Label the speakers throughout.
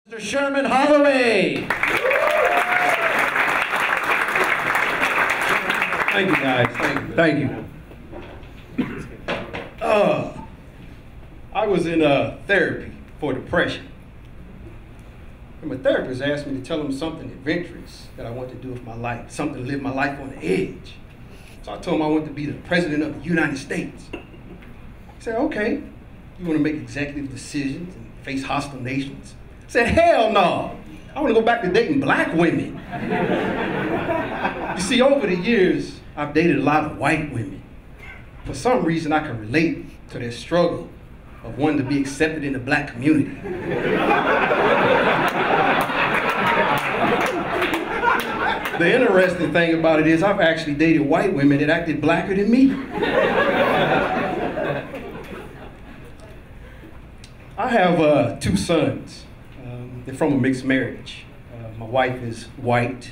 Speaker 1: Mr. Sherman Holloway. Thank you, guys. Thank you. I was in therapy for depression. And my therapist asked me to tell him something adventurous that I want to do with my life, something to live my life on the edge. So I told him I want to be the President of the United States. He said, okay, you want to make executive decisions and face hostile nations? I said, hell no, I want to go back to dating black women. You see, over the years, I've dated a lot of white women. For some reason, I can relate to their struggle of wanting to be accepted in the black community. The interesting thing about it is I've actually dated white women that acted blacker than me. I have two sons. They're from a mixed marriage. My wife is white,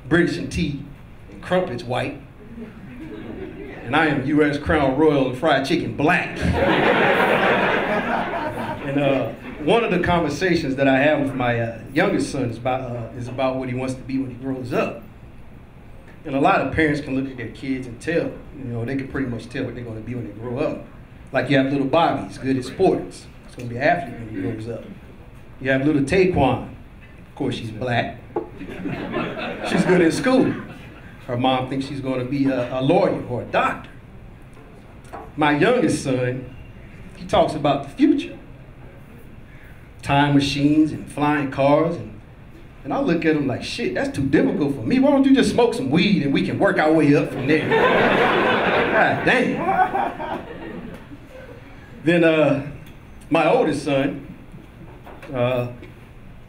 Speaker 1: British and tea, and crumpets white. And I am U.S. Crown Royal and fried chicken black. And one of the conversations that I have with my youngest son is about what he wants to be when he grows up. And a lot of parents can look at their kids and tell, they can pretty much tell what they're going to be when they grow up. Like you have little Bobby, he's good at sports. He's going to be an athlete when he grows up. You have little Taekwon. Of course, she's black. She's good in school. Her mom thinks she's going to be a lawyer or a doctor. My youngest son, he talks about the future. Time machines and flying cars. And I look at him like, shit, that's too difficult for me. Why don't you just smoke some weed and we can work our way up from there? God damn. Then my oldest son,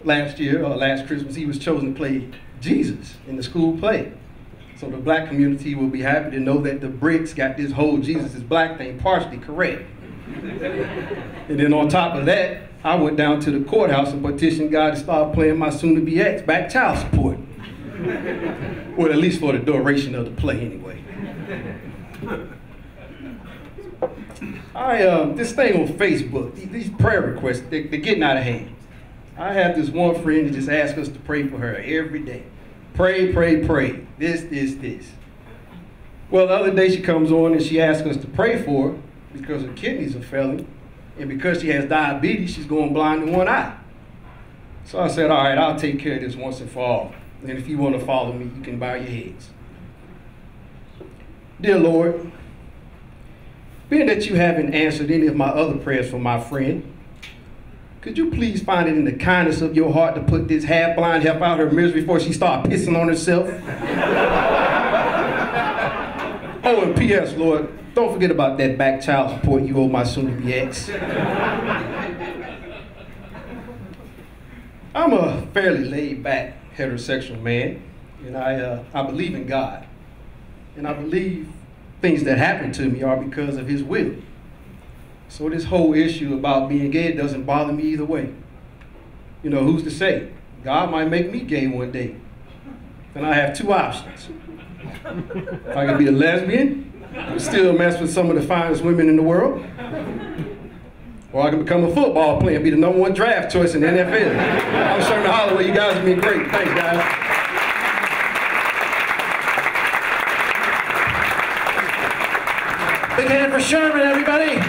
Speaker 1: last Christmas, he was chosen to play Jesus in the school play. So the black community will be happy to know that the Brits got this whole Jesus is black thing partially correct. And then on top of that, I went down to the courthouse and petitioned God to start playing my soon-to-be ex back child support. Well, at least for the duration of the play anyway. This thing on Facebook, these prayer requests, they're getting out of hand. I have this one friend that just asks us to pray for her every day. Pray, pray, pray. This. Well, the other day she comes on and she asks us to pray for her because her kidneys are failing. And because she has diabetes, she's going blind in one eye. So I said, all right, I'll take care of this once and for all. And if you want to follow me, you can bow your heads. Dear Lord, being that you haven't answered any of my other prayers for my friend, could you please find it in the kindness of your heart to put this half-blind help out her misery before she starts pissing on herself? Oh, and P.S., Lord, don't forget about that back child support you owe my soon-to-be ex. I'm a fairly laid-back heterosexual man, and I believe in God. And I believe things that happen to me are because of His will. So this whole issue about being gay doesn't bother me either way. Who's to say? God might make me gay one day. Then I have two options. If I can be a lesbian, still mess with some of the finest women in the world, or I can become a football player and be the #1 draft choice in the NFL. I'm Sherman Holloway. You guys have been great. Thanks, guys. Big hand for Sherman, everybody.